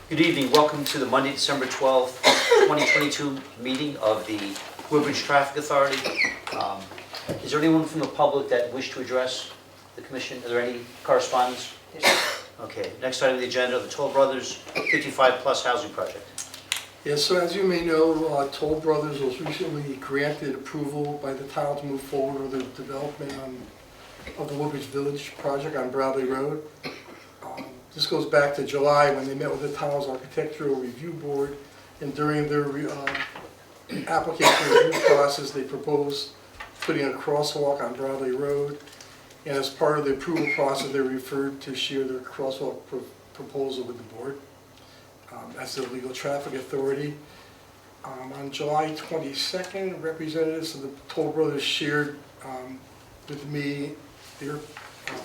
Good evening. Welcome to the Monday, December 12th, 2022 meeting of the Woodbridge Traffic Authority. Is there anyone from the public that wish to address the commission? Are there any correspondence? Okay. Next item on the agenda, the Toll Brothers 55 Plus Housing Project. Yes, so as you may know, Toll Brothers was recently granted approval by the town to move forward with the development of the Woodbridge Village project on Bradley Road. This goes back to July when they met with the town's architectural review board, and during their application review process, they proposed putting a crosswalk on Bradley Road. And as part of the approval process, they referred to share their crosswalk proposal with the board as the legal traffic authority. On July 22nd, representatives of the Toll Brothers shared with me their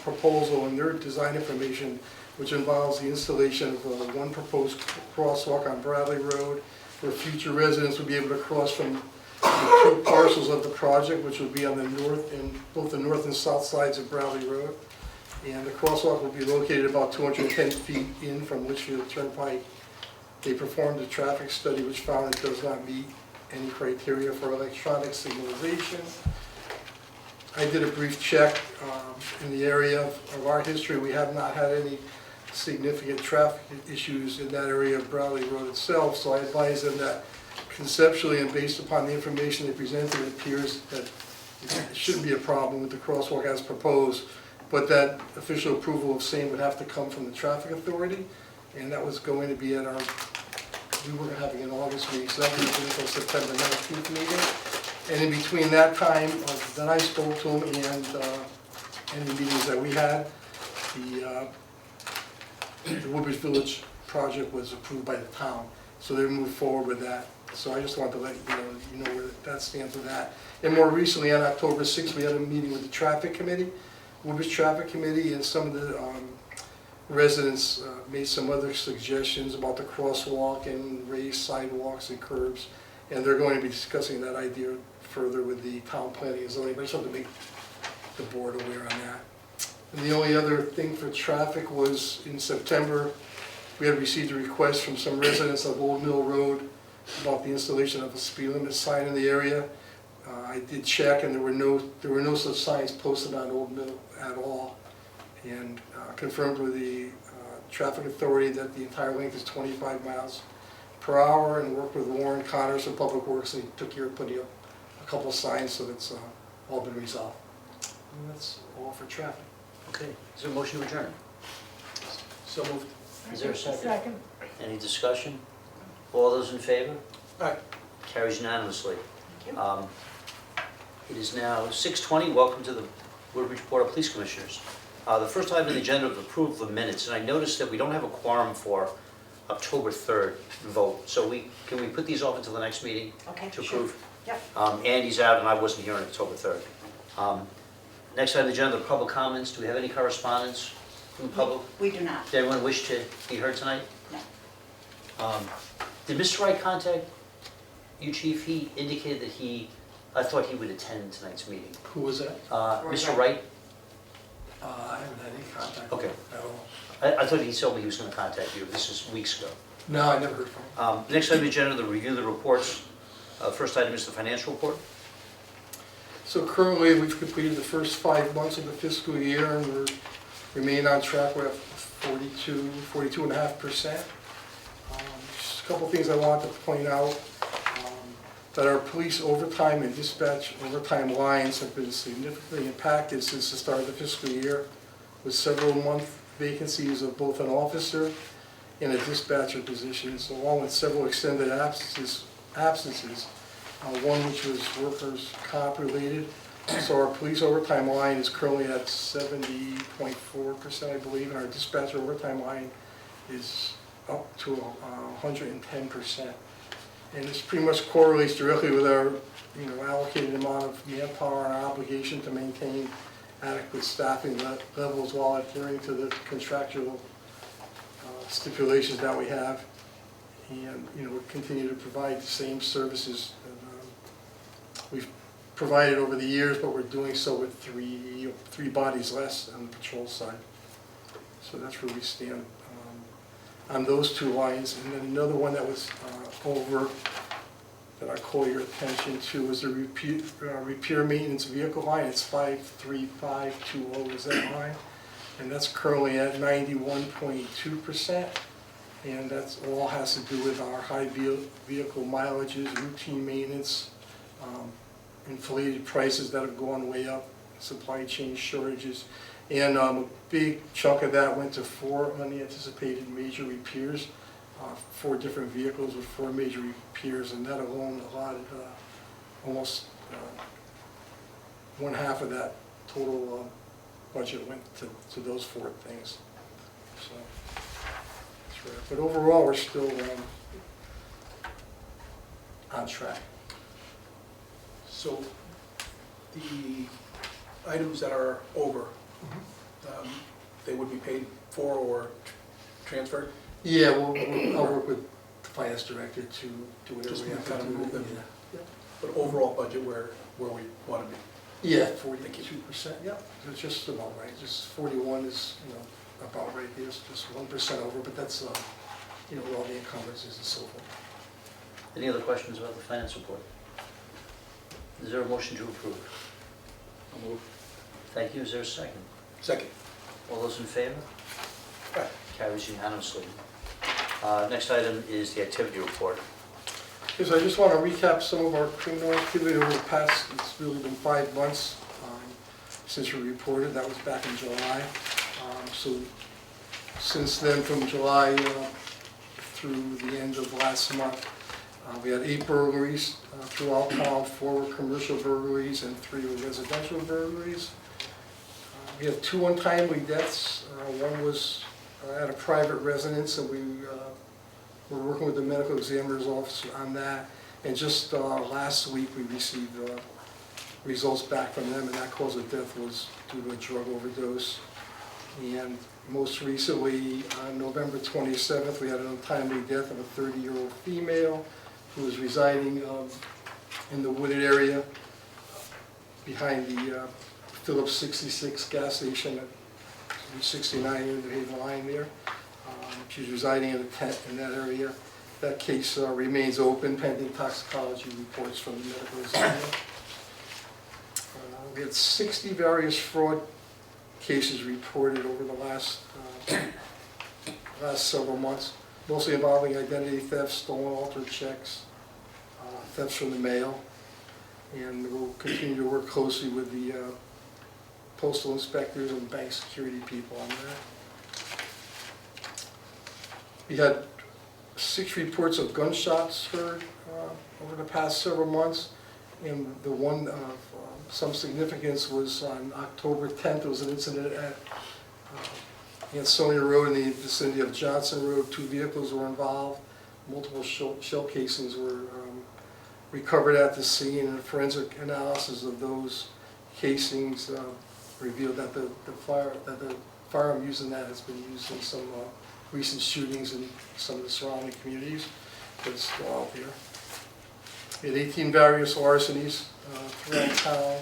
proposal and their design information, which involves the installation of one proposed crosswalk on Bradley Road, where future residents would be able to cross from the two parcels of the project, which would be on the north and both the north and south sides of Bradley Road. And the crosswalk will be located about 210 feet in from Litchfield Turnpike. They performed a traffic study which found it does not meet any criteria for electronic signalization. I did a brief check in the area of our history. We have not had any significant traffic issues in that area of Bradley Road itself, so I advise them that conceptually and based upon the information they presented, it appears that it shouldn't be a problem with the crosswalk as proposed, but that official approval of same would have to come from the traffic authority, and that was going to be at we were having an August meeting, so that would be until September 19th meeting. And in between that time, then I spoke to them, and any meetings that we had, the Woodbridge Village project was approved by the town, so they moved forward with that. So I just wanted to let you know where that stands with that. And more recently, on October 6th, we had a meeting with the Traffic Committee, Woodbridge Traffic Committee, and some of the residents made some other suggestions about the crosswalk and raised sidewalks and curbs, and they're going to be discussing that idea further with the town planning and zoning. But I just wanted to make the board aware on that. And the only other thing for traffic was in September, we had received a request from some residents of Old Mill Road about the installation of a speed limit sign in the area. I did check, and there were no such signs posted on Old Mill at all, and confirmed with the traffic authority that the entire length is 25 miles per hour, and worked with Warren Connors from Public Works, and he took care of putting up a couple of signs, so that's all been resolved. And that's all for traffic. Okay. Is there a motion to adjourn? So moved. Is there a second? Second. Any discussion? All those in favor? Aye. Carries unanimously. Thank you. It is now 6:20. Welcome to the Woodbridge Board of Police Commissioners. The first item on the agenda is approval of minutes, and I noticed that we don't have a quorum for October 3rd vote. So can we put these off until the next meeting Okay, to sure. approve? Yep. Andy's out, and I wasn't here on October 3rd. Next item on the agenda, public comments. Do we have any correspondence from the public? We do not. Does anyone wish to be heard tonight? No. Did Mr. Wright contact you, Chief? He indicated that I thought he would attend tonight's meeting. Who was that? Mr. Wright? I haven't had any contact Okay. at all. I thought he told me he was going to contact you. This is weeks ago. No, I never heard from him. Next item on the agenda, the review of the reports. First item is the financial report. So currently, we've completed the first 5 months of the fiscal year, and we're remain on track. We're at 42.5%. Just a couple of things I wanted to point out. That our police overtime and dispatch overtime lines have been significantly impacted since the start of the fiscal year, with several month vacancies of both an officer and a dispatcher position, so along with several extended absences, one which was workers' comp related. So our police overtime line is currently at 70.4%, I believe, and our dispatcher overtime line is up to 110%. And this pretty much correlates directly with our allocated amount of manpower and our obligation to maintain adequate staffing levels while adhering to the contractual stipulations that we have. And we continue to provide the same services we've provided over the years, but we're doing so with three bodies less on the patrol side. So that's where we stand. on those two lines. And then another one that was over, that I call your attention to, is the repair maintenance vehicle line. It's 53520 is that line. And that's currently at 91.2%. And that's all has to do with our high vehicle mileages, routine maintenance, inflated prices that have gone way up, supply chain shortages. And a big chunk of that went to 4 unanticipated major repairs, 4 different vehicles with 4 major repairs, and that alone allotted almost 1/2 of that total budget went to those 4 things. So, that's right. But overall, we're still on track. So the items that are over, they would be paid for or transferred? Yeah, I'll work with the finance director to do whatever Just we have kind to of do. move them. Yeah. But overall budget where we want to be? Yeah, 42%, yeah, it's just about right, just 41 is, about right, there's just 1% over, but that's, with all the encumbrances and so forth. Any other questions about the finance report? Is there a motion to approve? I'll move. Thank you. Is there a second? Second. All those in favor? Aye. Carries unanimously. Next item is the activity report. Okay, so I just want to recap some of our criminal activity over the past, it's really been 5 months since we reported, that was back in July. So since then, from July through the end of last month, we had 8 burglaries throughout town, 4 were commercial burglaries and 3 were residential burglaries. We had 2 untimely deaths. One was at a private residence, and we're working with the medical examiner's office on that. And just last week, we received results back from them, and that cause of death was due to a drug overdose. And most recently, on November 27th, we had an untimely death of a 30-year-old female who was residing in the wooded area behind the Phillips 66 gas station at 69 in the Haven line there. She's residing in a tent in that area. That case remains open pending toxicology reports from the medical examiner. We had 60 various fraud cases reported over the last several months, mostly involving identity theft, stolen altered checks, thefts from the mail, and we'll continue to work closely with the postal inspectors and bank security people on that. We had 6 reports of gunshots heard over the past several months, and the one of some significance was on October 10th. There was an incident at Ansonia Road in the vicinity of Johnson Road. 2 vehicles were involved. Multiple shell casings were recovered at the scene, and a forensic analysis of those casings revealed that the firearm used in that has been used in some recent shootings in some of the surrounding communities, but it's still out there. We had 18 various larcenies throughout town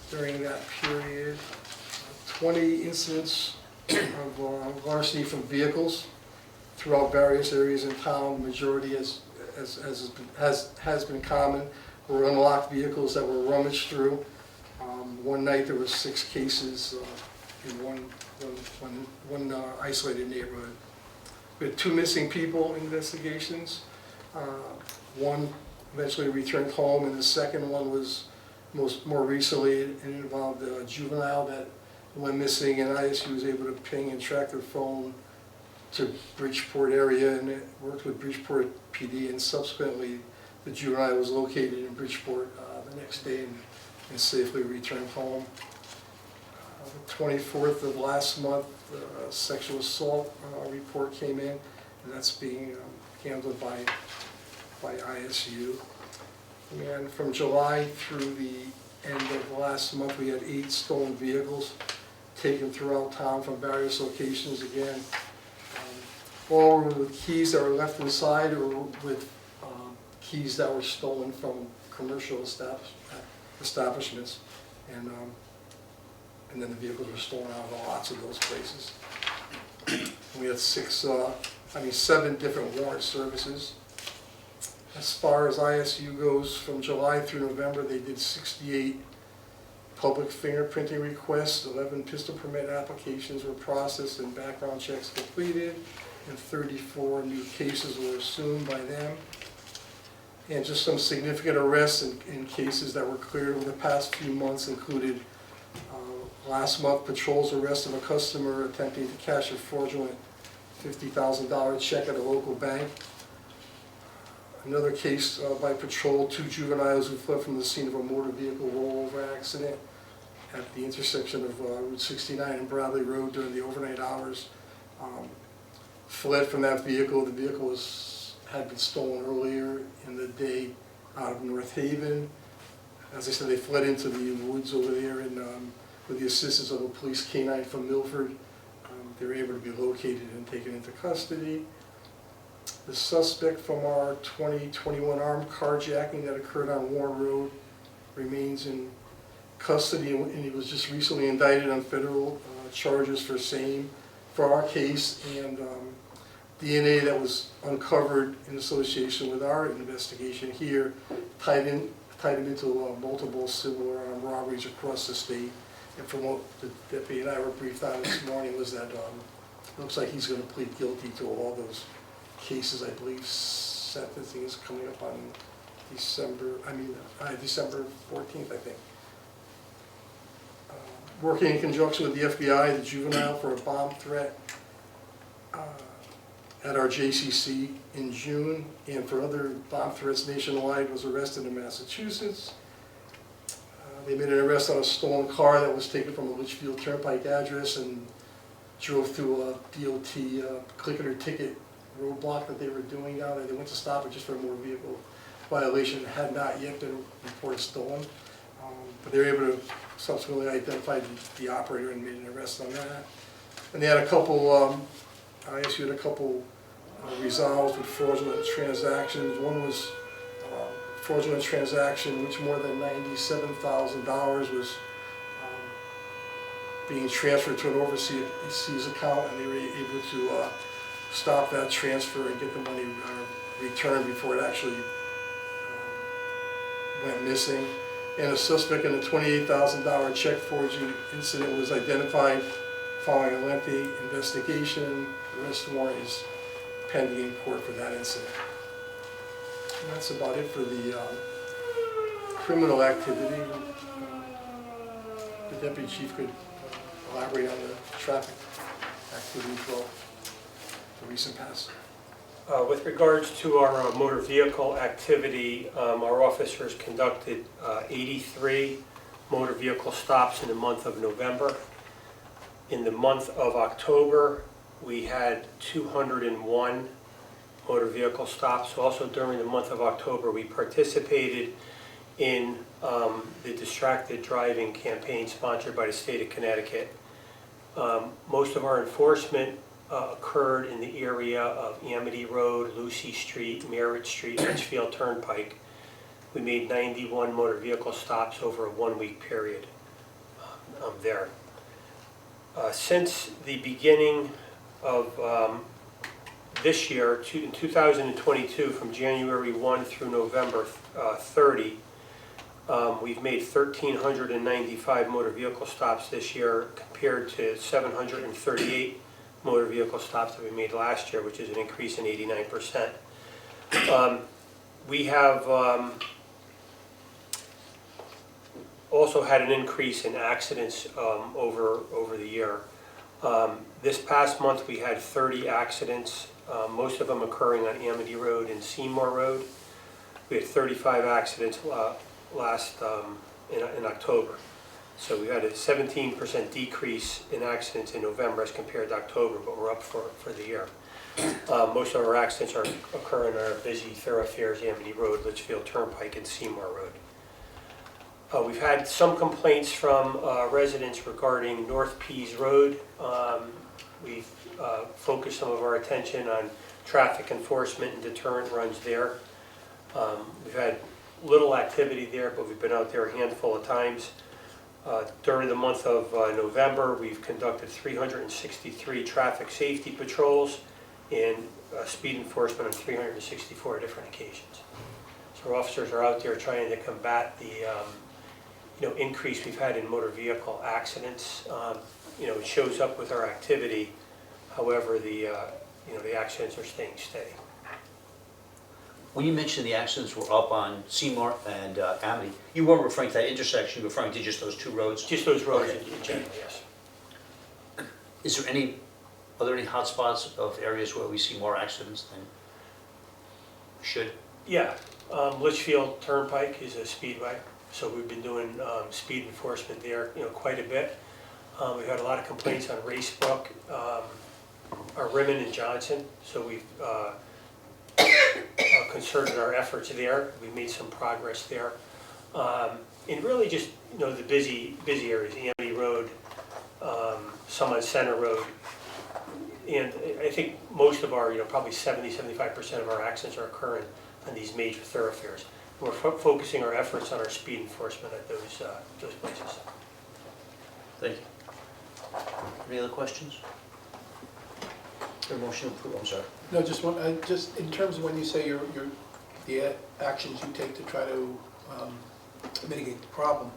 during that period. 20 incidents of larceny from vehicles throughout various areas in town. The majority, as has been common, were unlocked vehicles that were rummaged through. One night there were 6 cases in one isolated neighborhood. We had 2 missing people investigations. One eventually returned home, and the second one was more recently, it involved a juvenile that went missing, and ISU was able to ping and track their phone to Bridgeport area, and it worked with Bridgeport PD, and subsequently the juvenile was located in Bridgeport the next day and safely returned home. The 24th of last month, a sexual assault report came in, and that's being handled by ISU. And from July through the end of last month, we had 8 stolen vehicles taken throughout town from various locations again. All were with keys that were left inside, or with keys that were stolen from commercial establishments. And then the vehicles were stolen out of lots of those places. We had 6 7 different warrant services. As far as ISU goes, from July through November, they did 68 public fingerprinting requests, 11 pistol permit applications were processed and background checks completed, and 34 new cases were assumed by them. And just some significant arrests in cases that were cleared over the past few months included last month, patrol's arrest of a customer attempting to cash a fraudulent $50,000 check at a local bank. Another case by patrol, 2 juveniles who fled from the scene of a motor vehicle rollover accident at the intersection of Route 69 and Bradley Road during the overnight hours. Fled from that vehicle. The vehicle had been stolen earlier in the day out of North Haven. As I said, they fled into the woods over there and with the assistance of a police canine from Milford. They were able to be located and taken into custody. The suspect from our 2021 armed carjacking that occurred on Warren Road remains in custody, and he was just recently indicted on federal charges for our case, and DNA that was uncovered in association with our investigation here tied him into multiple civil or armed robberies across the state. And from what the deputy and I were briefed on this morning was that looks like he's going to plead guilty to all those cases. I believe sentencing is coming up on December 14th, I think. Working in conjunction with the FBI, the juvenile for a bomb threat at our JCC in June, and for other bomb threats nationwide, was arrested in Massachusetts. They made an arrest on a stolen car that was taken from a Litchfield Turnpike address and drove through a DOT click it or ticket roadblock that they were doing down there. They went to stop it just for a motor vehicle violation. It had not yet been reported stolen. But they were able to subsequently identify the operator and made an arrest on that. And they had a couple, ISU had a couple resolves with fraudulent transactions. One was fraudulent transaction which more than $97,000 was being transferred to an overseas account, and they were able to stop that transfer and get the money returned before it actually went missing. And a suspect in a $28,000 check forging incident was identified following a lengthy investigation. The arrest warrant is pending in court for that incident. And that's about it for the criminal activity. The deputy chief could elaborate on the traffic activity for the recent past. With regards to our motor vehicle activity, our officers conducted 83 motor vehicle stops in the month of November. In the month of October, we had 201 motor vehicle stops. Also during the month of October, we participated in the Distracted Driving campaign sponsored by the state of Connecticut. Most of our enforcement occurred in the area of Amity Road, Lucy Street, Merritt Street, Litchfield Turnpike. We made 91 motor vehicle stops over a 1-week period there. Since the beginning of this year, in 2022, from January 1 through November 30, we've made 1,395 motor vehicle stops this year compared to 738 motor vehicle stops that we made last year, which is an increase in 89%. We have also had an increase in accidents over the year. This past month we had 30 accidents, most of them occurring on Amity Road and Seymour Road. We had 35 accidents in October. So we had a 17% decrease in accidents in November as compared to October, but we're up for the year. Most of our accidents are occurring on our busy thoroughfares, Amity Road, Litchfield Turnpike, and Seymour Road. We've had some complaints from residents regarding North Pease Road. We've focused some of our attention on traffic enforcement and deterrent runs there. We've had little activity there, but we've been out there a handful of times. During the month of November, we've conducted 363 traffic safety patrols and speed enforcement on 364 different occasions. So our officers are out there trying to combat the increase we've had in motor vehicle accidents. It shows up with our activity. However, the accidents are staying steady. When you mentioned the accidents were up on Seymour and Amity, you weren't referring to that intersection, you were referring to just those two roads? Just those roads Okay. in general, yes. Are there any hotspots of areas where we see more accidents than we should? Yeah, Litchfield Turnpike is a speedway, so we've been doing speed enforcement there, quite a bit. We've had a lot of complaints on Racebrook, Rimmon and Johnson, so we've concerted our efforts there. We've made some progress there. And really just, the busy areas, Amity Road, some on Center Road. And I think most of our, probably 70–75% of our accidents are occurring on these major thoroughfares. We're focusing our efforts on our speed enforcement at those places. Thank you. Any other questions? Your motion to approve, I'm sorry. No, just one, just in terms of when you say the actions you take to try to mitigate the problem,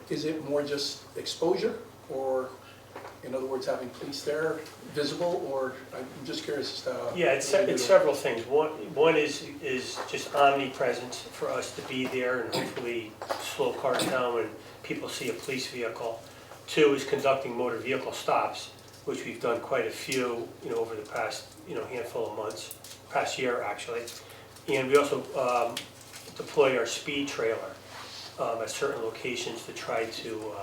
is it more just exposure, or in other words, having police there visible, or I'm just curious as to. Yeah, it's several things. One is just omnipresence for us to be there and hopefully slow cars down when people see a police vehicle. Two is conducting motor vehicle stops, which we've done quite a few, over the past, handful of months, past year actually. And we also deploy our speed trailer at certain locations to try to,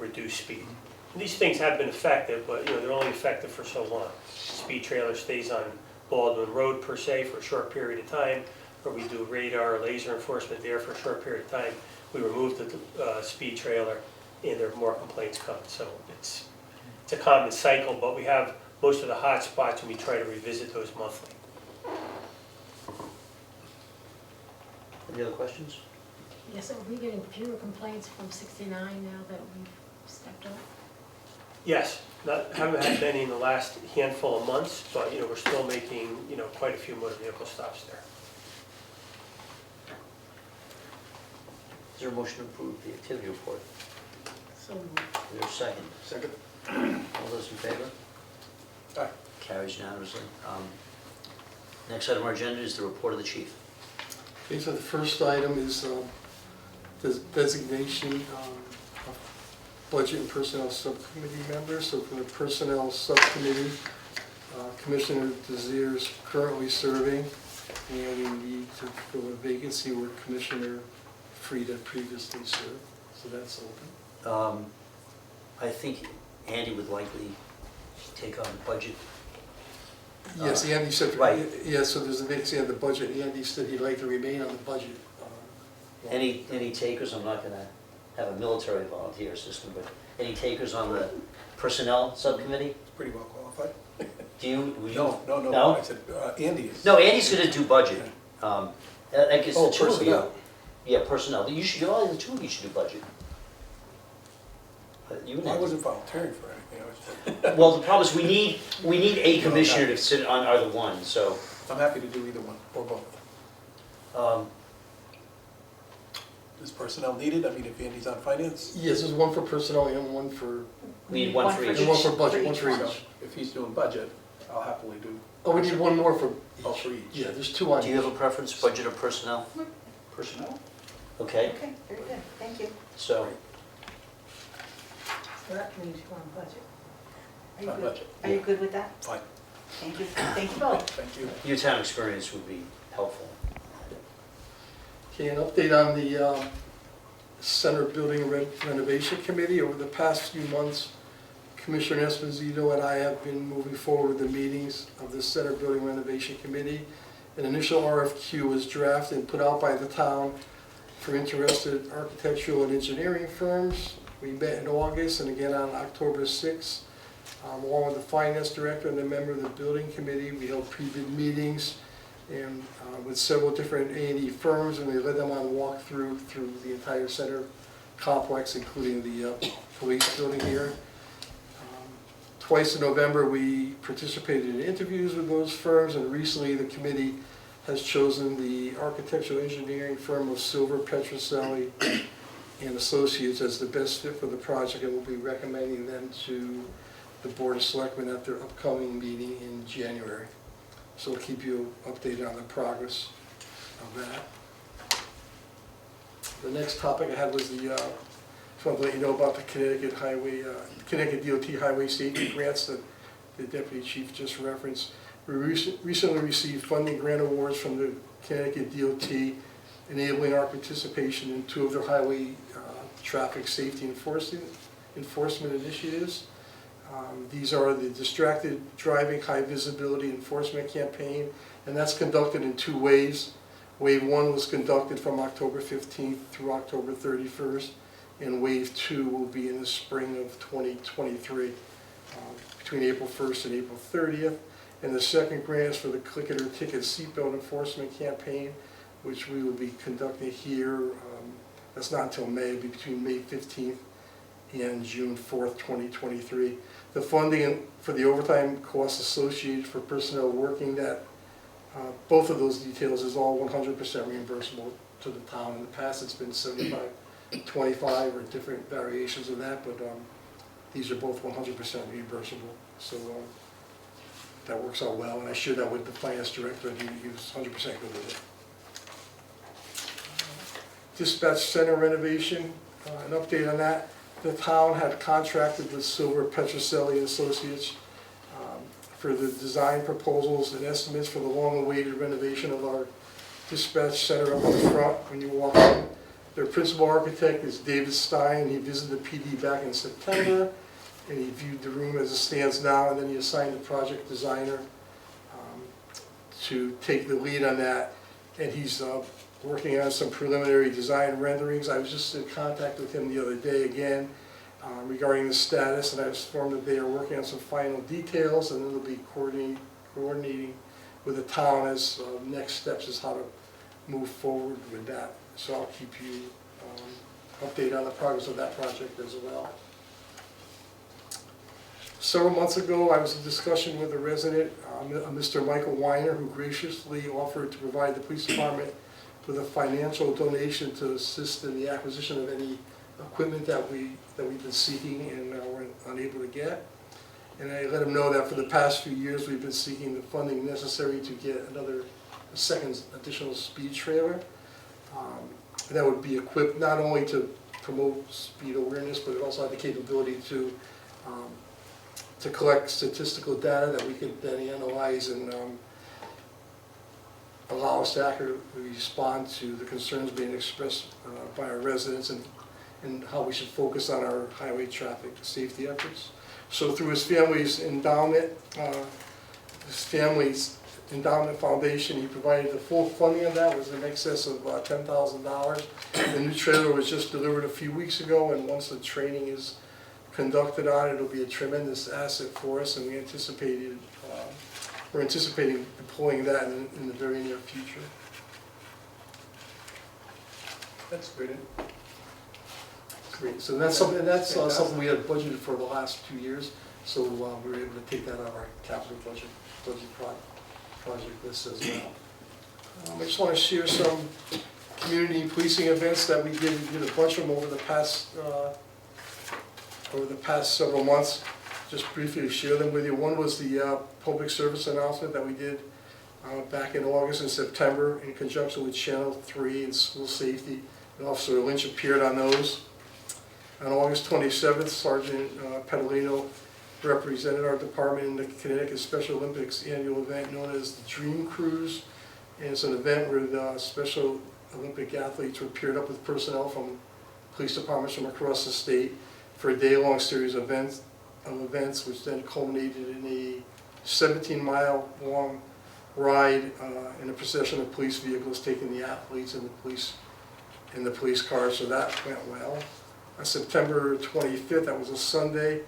reduce speed. And these things have been effective, but they're only effective for so long. Speed trailer stays on Baldwin Road per se for a short period of time, or we do radar or laser enforcement there for a short period of time. We remove the speed trailer, and there are more complaints come. So it's a common cycle, but we have most of the hot spots, and we try to revisit those monthly. Any other questions? Yes, are we getting fewer complaints from 69 now that we've stepped up? Yes, haven't had many in the last handful of months, but we're still making quite a few motor vehicle stops there. Is there a motion to approve the activity report? So moved. Is there a second? Second. All those in favor? Aye. Carries unanimously. Next item on our agenda is the report of the chief. Okay, so the first item is the designation of Budget and Personnel Subcommittee members. So for the Personnel Subcommittee, Commissioner Desir is currently serving, and we need to fill a vacancy where Commissioner Frieda previously served. So that's open. I think Andy would likely take on the budget. Yes, Andy said, Right. yeah, so there's a vacancy on the budget. Andy said he'd like to remain on the budget. Any takers? I'm not going to have a military volunteer system, but any takers on the personnel subcommittee? Pretty well qualified. Do you? Would you? No, I said Andy is. No, Andy's going to do budget. I guess the two of you. Personnel. Yeah, personnel. You should. All the two of you should do budget. You and I Andy. wasn't volunteering for anything. Well, the problem is we need a commissioner to sit on either one. So. I'm happy to do either one, or both. Is personnel needed? I mean, if Andy's on finance? Yes, there's one for personnel and one for, We need one for each. and one for budget, one for So each. if he's doing budget, I'll happily do. Oh, we need one more for each. Oh, for each. Yeah, there's two on each. Do you have a preference, budget or personnel? Personnel? Okay, Okay, very good, thank you. so, So that means you're on budget. Are you On good? budget. Are you good with that? Fine, Thank you both. thank you. your town experience would be helpful. Okay, an update on the Center Building Renovation Committee. Over the past few months, Commissioner Esposito and I have been moving forward with the meetings of the Center Building Renovation Committee. An initial RFQ was drafted and put out by the town for interested architectural and engineering firms. We met in August and again on October 6th. Along with the finance director and a member of the building committee, we held pre-bid meetings and with several different A&E firms, and we led them on a walkthrough through the entire center complex, including the police building here. Twice in November, we participated in interviews with those firms, and recently the committee has chosen the architectural engineering firm of Silver Petroselli and Associates as the best fit for the project, and will be recommending them to the Board of Selectmen at their upcoming meeting in January. So we'll keep you updated on the progress of that. The next topic I had was the, just wanted to let you know about the Connecticut Connecticut DOT Highway Safety Grants that the Deputy Chief just referenced. We recently received funding grant awards from the Connecticut DOT, enabling our participation in 2 of their highway traffic safety enforcement initiatives. These are the Distracted Driving High Visibility Enforcement Campaign, and that's conducted in 2 waves. Wave 1 was conducted from October 15th through October 31st, and Wave 2 will be in the spring of 2023, between April 1st and April 30th. And the second grant is for the Click It or Ticket Seatbelt Enforcement Campaign, which we will be conducting here. That's not until May, it'll be between May 15th and June 4th, 2023. The funding for the overtime costs associated for personnel working that, both of those details is all 100% reimbursable to the town. In the past, it's been 75, 25, or different variations of that, but these are both 100% reimbursable. So that works out well, and I shared that with the finance director, and he was 100% good with it. Dispatch center renovation, an update on that. The town had contracted with Silver Petroselli and Associates for the design proposals and estimates for the long-awaited renovation of our dispatch center up in the front when you walk in. Their principal architect is David Stein. He visited the PD back in September, and he viewed the room as it stands now, and then he assigned a project designer to take the lead on that, and he's working on some preliminary design renderings. I was just in contact with him the other day again regarding the status, and I was informed that they are working on some final details, and it'll be coordinating with the town as next steps is how to move forward with that. So I'll keep you updated on the progress of that project as well. Several months ago, I was in discussion with a resident, Mr. Michael Weiner, who graciously offered to provide the police department with a financial donation to assist in the acquisition of any equipment that we've been seeking and were unable to get. And I let him know that for the past few years we've been seeking the funding necessary to get a second additional speed trailer. That would be equipped not only to promote speed awareness, but it also had the capability to collect statistical data that we could then analyze and allow us to accurately respond to the concerns being expressed by our residents and how we should focus on our highway traffic safety efforts. So through his family's endowment foundation, he provided the full funding of that. It was in excess of $10,000. The new trailer was just delivered a few weeks ago, and once the training is conducted on it, it'll be a tremendous asset for us, and we're anticipating deploying that in the very near future. That's good. Great. So that's something we had budgeted for the last 2 years. So we were able to take that out of our capital budget project list as well. I just want to share some community policing events that we did. We did a bunch of them over the past several months. Just briefly to share them with you. One was the public service announcement that we did back in August and September in conjunction with Channel 3 and School Safety. And Officer Lynch appeared on those. On August 27th, Sergeant Petalino represented our department in the Connecticut Special Olympics annual event known as the Dream Cruise. And it's an event where the Special Olympic athletes were paired up with personnel from police departments from across the state for a day-long series of events, which then culminated in a 17-mile-long ride in a procession of police vehicles taking the athletes and the police cars. So that went well. On September 25th, that was a Sunday,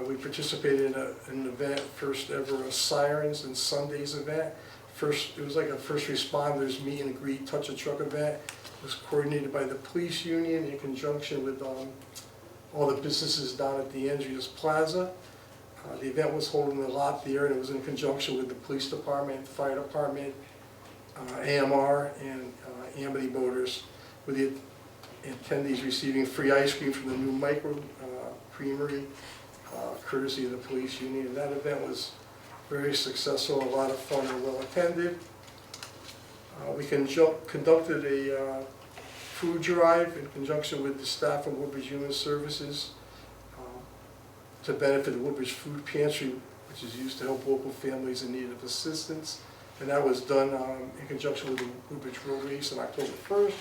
we participated in an event, first ever Sirens and Sundays event. It was like a first responders meet and greet touch a truck event. It was coordinated by the police union in conjunction with all the businesses down at the Andreas Plaza. The event was held in the lot there, and it was in conjunction with the police department, fire department, AMR, and Amity Motors, with the attendees receiving free ice cream from the new micro creamery, courtesy of the police union. And that event was very successful, a lot of fun, and well attended. We conducted a food drive in conjunction with the staff of Woodbridge Human Services to benefit the Woodbridge Food Pantry, which is used to help local families in need of assistance. And that was done in conjunction with the Woodbridge Road Race on October 1st.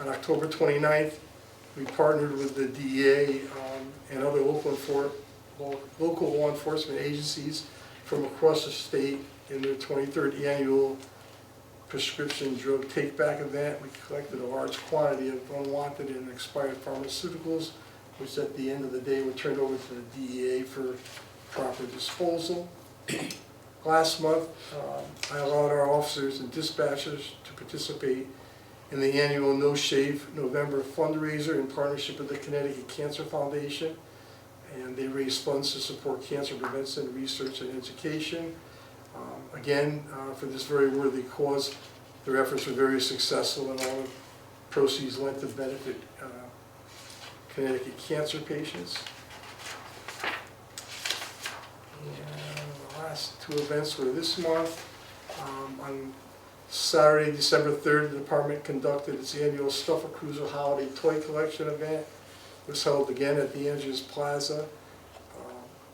On October 29th, we partnered with the DEA and other local law enforcement agencies from across the state in their 23rd annual prescription drug take-back event. We collected a large quantity of unwanted and expired pharmaceuticals, which at the end of the day were turned over to the DEA for proper disposal. Last month, I allowed our officers and dispatchers to participate in the annual No Shave November fundraiser in partnership with the Connecticut Cancer Foundation. And they raised funds to support cancer prevention, research, and education. Again, for this very worthy cause, their efforts were very successful, and all the proceeds went to benefit Connecticut cancer patients. And the last two events were this month. On Saturday, December 3rd, the department conducted its annual Stuffer Cruiser Holiday Toy Collection event. It was held again at the Andrews Plaza.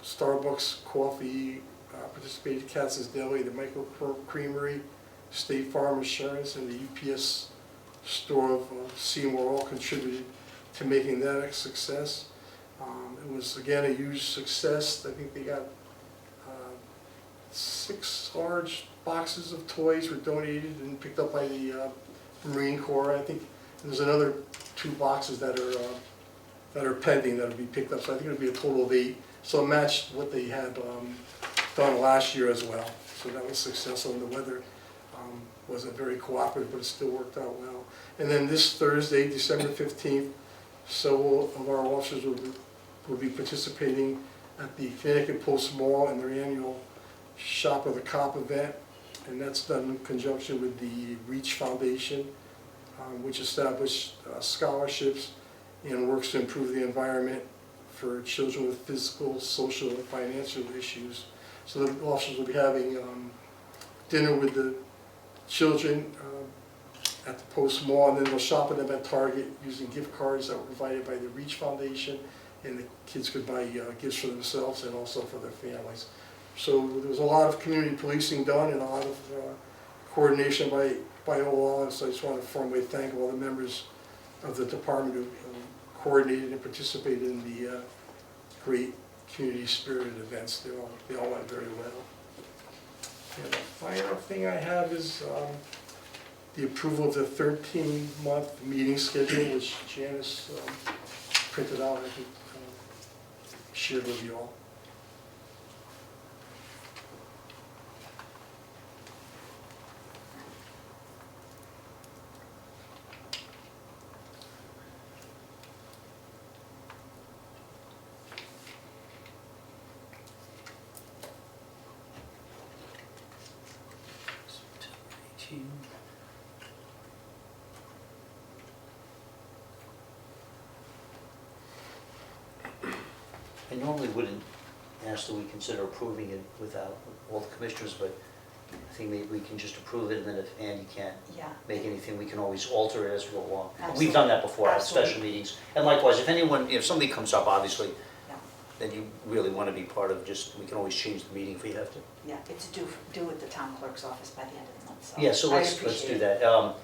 Starbucks Coffee participated, Katz's Deli, the Micro Creamery, State Farm Insurance, and the UPS store of Seymour all contributed to making that a success. It was, again, a huge success. I think they got 6 large boxes of toys were donated and picked up by the Marine Corps. I think there's another 2 boxes that are pending that will be picked up, so I think it'll be a total of 8. So it matched what they had done last year as well. So that was successful, and the weather wasn't very cooperative, but it still worked out well. And then this Thursday, December 15th, several of our officers will be participating at the Connecticut Post Mall in their annual Shop of the Cop event, and that's done in conjunction with the REACH Foundation, which established scholarships and works to improve the environment for children with physical, social, and financial issues. So the officers will be having dinner with the children at the Post Mall, and then they'll shop at them at Target using gift cards that were provided by the REACH Foundation, and the kids could buy gifts for themselves and also for their families. So there was a lot of community policing done and a lot of coordination by all, and so I just want to formally thank all the members of the department who coordinated and participated in the great community spirited events. They all went very well. And the final thing I have is the approval of the 13-month meeting schedule, which Janice printed out, I think, shared with you all. I normally wouldn't ask that we consider approving it without all the commissioners, but I think maybe we can just approve it, and then if Andy can't Yeah. make anything, we can always alter it as we go along. Absolutely. We've done that before at special Absolutely. meetings. And likewise, if anyone, if something comes up, obviously, Yeah. then you really want to be part of, just, we can always change the meeting if we have to. Yeah, it's due at the town clerk's office by the end of the month, so. Yeah, so I let's do appreciate it. that.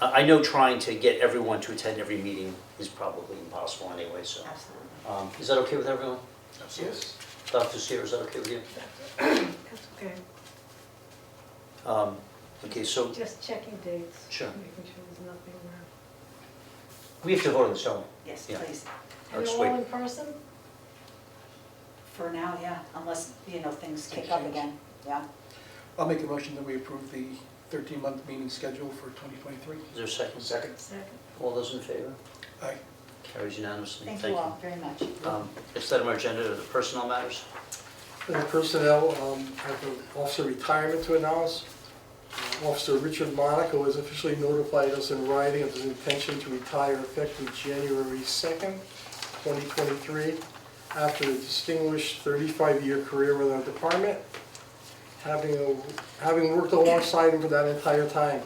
I know trying to get everyone to attend every meeting is probably impossible anyway, so. Absolutely. Is that okay with everyone? Yes. Dr. Seer, is that okay with you? That's okay. Okay, so Just checking dates. Sure. Making sure there's nothing there. we have to vote on this, don't we? Yes, Yeah. please. And Let's all wait. in person? For now, yeah, unless, things Things kick up change. again, yeah. I'll make a motion that we approve the 13-month meeting schedule for 2023. Is there a second? Second. Second. All those in favor? Aye. Carries unanimously. Thank you all very much. Next item on our agenda are the personnel matters. And the personnel, I have an officer retirement to announce. Officer Richard Monaco has officially notified us in writing of his intention to retire effective January 2nd, 2023, after a distinguished 35-year career with our department. Having worked alongside him for that entire time,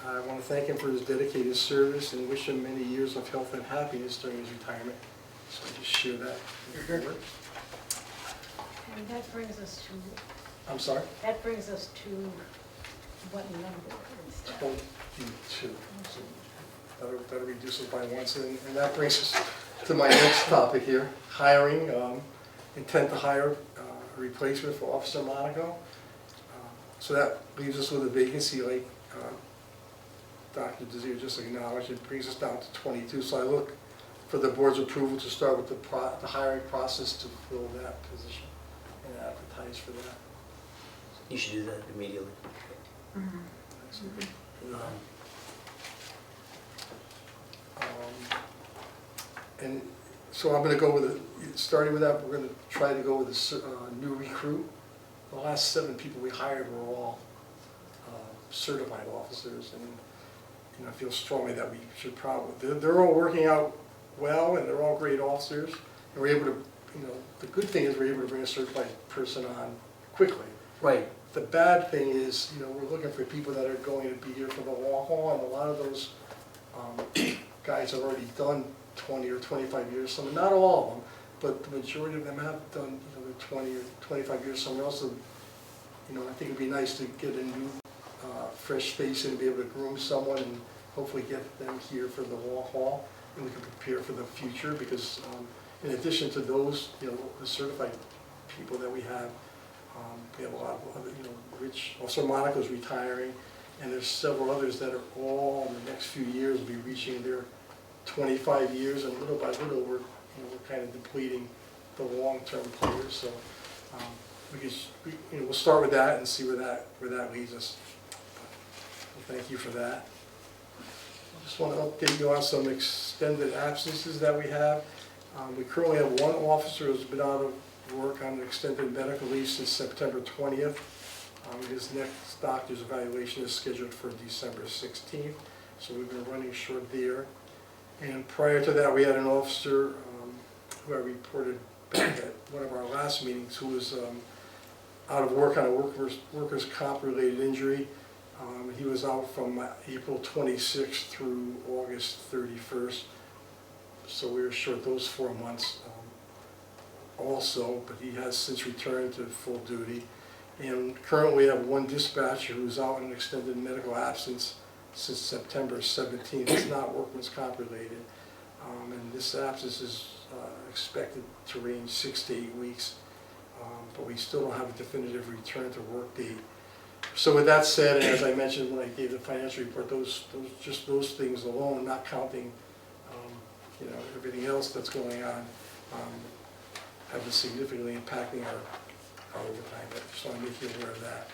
I want to thank him for his dedicated service and wish him many years of health and happiness during his retirement. So I just share that. And that brings us to, I'm sorry? that brings us to what number instead? 22. So that'll reduce it by one. So, and that brings us to my next topic here, hiring. Intent to hire a replacement for Officer Monaco. So that leaves us with a vacancy like Dr. Desir just acknowledged. It brings us down to 22. So I look for the board's approval to start with the hiring process to fill that position and advertise for that. You should do that immediately. And so I'm going to go with starting with that, we're going to try to go with a new recruit. The last 7 people we hired were all certified officers, and I feel strongly that we should probably, they're all working out well, and they're all great officers, and we're able to, the good thing is we're able to bring a certified person on quickly. Right. The bad thing is, we're looking for people that are going to be here for the long haul, and a lot of those guys have already done 20 or 25 years, some, not all of them, but the majority of them have done, their 20 or 25 years somewhere else. So, I think it'd be nice to get a new, fresh face and be able to groom someone and hopefully get them here for the long haul, and we can prepare for the future, because in addition to those, the certified people that we have a lot of other, Rich, also Monaco's retiring, and there's several others that are all in the next few years will be reaching their 25 years, and little by little we're kind of depleting the long-term players. So we'll start with that and see where that leads us. So thank you for that. I just want to update you on some extended absences that we have. We currently have one officer who's been out of work on an extended medical leave since September 20th. His next doctor's evaluation is scheduled for December 16th, so we've been running short there. And prior to that, we had an officer who I reported back at one of our last meetings who was out of work on a workers' comp-related injury. He was out from April 26th through August 31st, so we were short those 4 months. Also, but he has since returned to full duty. And currently we have one dispatcher who's out in extended medical absence since September 17th. It's not workman's comp related. And this absence is expected to range 6 to 8 weeks. But we still don't have a definitive return to work date. So with that said, and as I mentioned when I gave the financial report, those things alone, not counting everything else that's going on, have been significantly impacting our overtime. But just want to make you aware of that.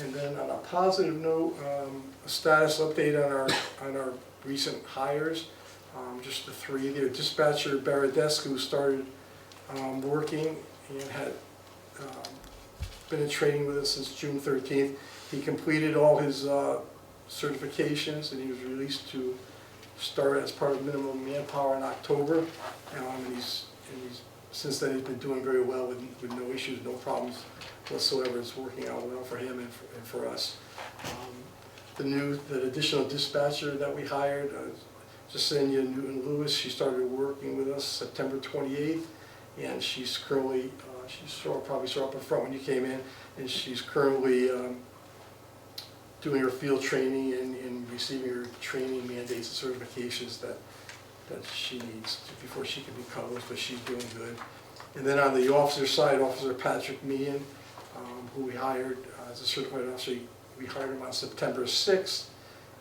And then on a positive note, a status update on our recent hires. Just the 3 there. Dispatcher Baradescu, who started working and had been in training with us since June 13th. He completed all his certifications, and he was released to start as part of minimum manpower in October. And since then he's been doing very well with no issues, no problems whatsoever. It's working out well for him and for us. The additional dispatcher that we hired, Jasenia Newton-Lewis, she started working with us September 28th, and she's currently, probably saw up in front when you came in, and she's currently doing her field training and receiving her training mandates and certifications that she needs before she can be published, but she's doing good. And then on the officer side, Officer Patrick Meehan, who we hired as a certified officer, we hired him on September 6th.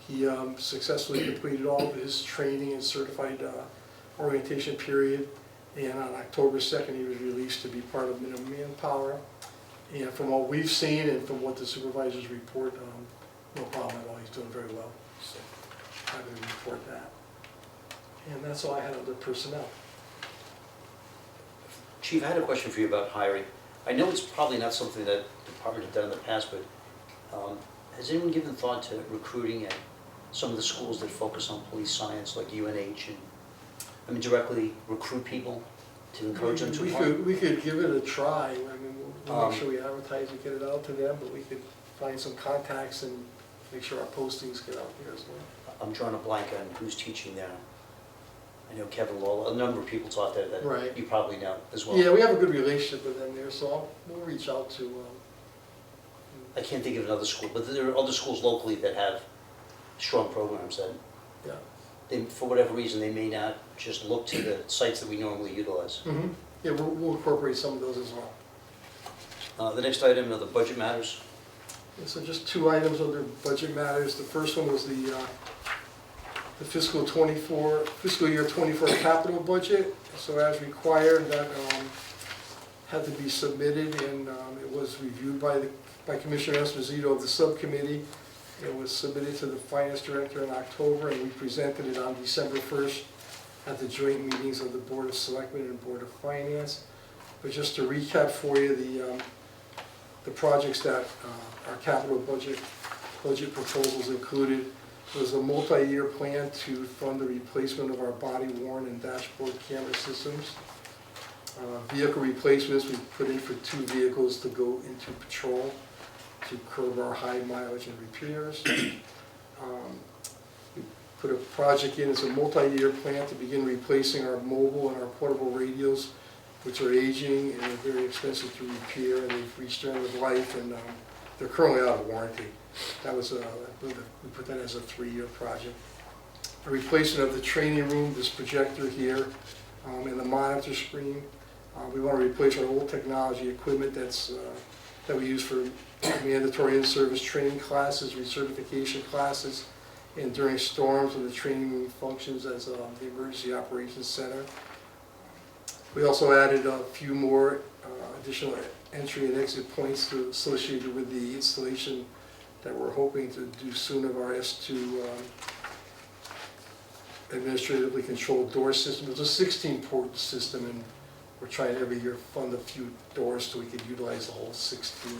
He successfully completed all of his training and certified orientation period, and on October 2nd he was released to be part of minimum manpower. And from what we've seen and from what the supervisors report, no problem at all. He's doing very well. So I'm going to report that. And that's all I had under personnel. Chief, I had a question for you about hiring. I know it's probably not something that the department has done in the past, but has anyone given thought to recruiting at some of the schools that focus on police science, like UNH, and, I mean, directly recruit people to encourage them to apply? We could give it a try. I mean, we'll make Um, sure we advertise and get it out to them, but we could find some contacts and make sure our postings get out there as well. I'm drawing a blank on who's teaching there. I know Kevin Lowell, a number of people taught there that Right. you probably know as well. Yeah, we have a good relationship with them there, so we'll reach out to, I can't think of another school, but there are other schools locally that have strong programs that, yeah. they, for whatever reason, they may not just look to the sites that we normally utilize. Yeah, we'll incorporate some of those as well. The next item are the budget matters. And so just two items under budget matters. The first one was the fiscal year 24 capital budget. So as required, that had to be submitted, and it was reviewed by Commissioner Esposito of the subcommittee. It was submitted to the finance director in October, and we presented it on December 1st at the joint meetings of the Board of Selectmen and Board of Finance. But just to recap for you, the projects that our capital budget proposals included was a multi-year plan to fund the replacement of our body worn and dashboard camera systems. Vehicle replacements, we put in for 2 vehicles to go into patrol to curb our high mileage and repairs. We put a project in, it's a multi-year plan to begin replacing our mobile and our portable radios, which are aging and are very expensive to repair, and they've reached their end of life, and they're currently out of warranty. That was, I believe we put that as a 3-year project. A replacement of the training room, this projector here, and the monitor screen. We want to replace our old technology equipment that we use for mandatory in-service training classes, recertification classes, and during storms when the training room functions as the Emergency Operations Center. We also added a few more additional entry and exit points associated with the installation that we're hoping to do soon of our S2 administratively controlled door system. It's a 16-port system, and we're trying every year fund a few doors so we could utilize the whole 16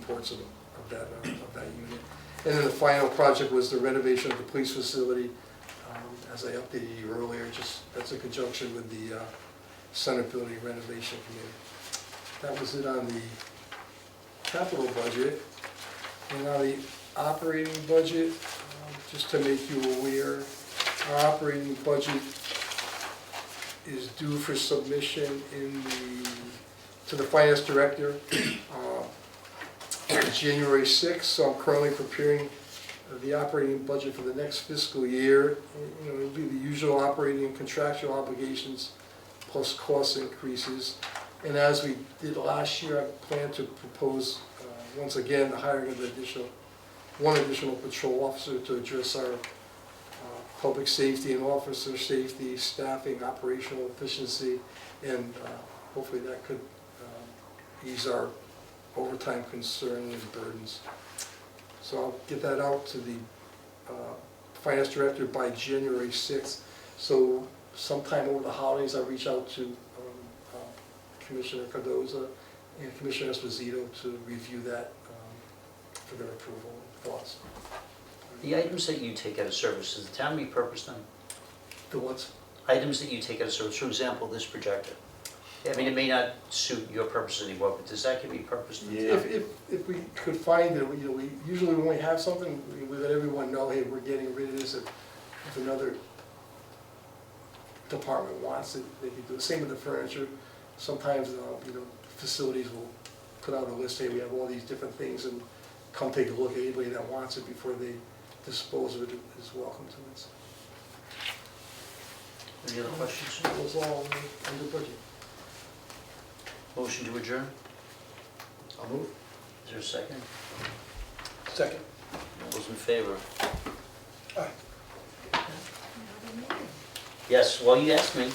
ports of that unit. And then the final project was the renovation of the police facility. As I updated you earlier, that's in conjunction with the Senate Building Renovation Committee. That was it on the capital budget. And on the operating budget, just to make you aware, our operating budget is due for submission to the finance director on January 6th. So I'm currently preparing the operating budget for the next fiscal year. You know, it'll be the usual operating and contractual obligations plus cost increases. And as we did last year, I plan to propose once again the hiring of one additional patrol officer to address our public safety and officer safety, staffing, operational efficiency, and hopefully that could ease our overtime concern and burdens. So I'll get that out to the finance director by January 6th. So sometime over the holidays, I'll reach out to Commissioner Cardoza and Commissioner Esposito to review that for their approval and thoughts. The items that you take out of service, does the town repurpose them? The what's? Items that you take out of service, for example, this projector. I mean, it may not suit your purpose anymore, but does that get repurposed? If we could find it, you know, we usually when we have something, we let everyone know, hey, we're getting rid of this. If another department wants it, they can do the same with the furniture. Sometimes, you know, facilities will put out a list, hey, we have all these different things, and come take a look. Anybody that wants it before they dispose of it is welcome to it. Any other questions? That was all under budget. Motion to adjourn? I'll move. Is there a second? Second. All those in favor? Aye. Yes, well, you asked me.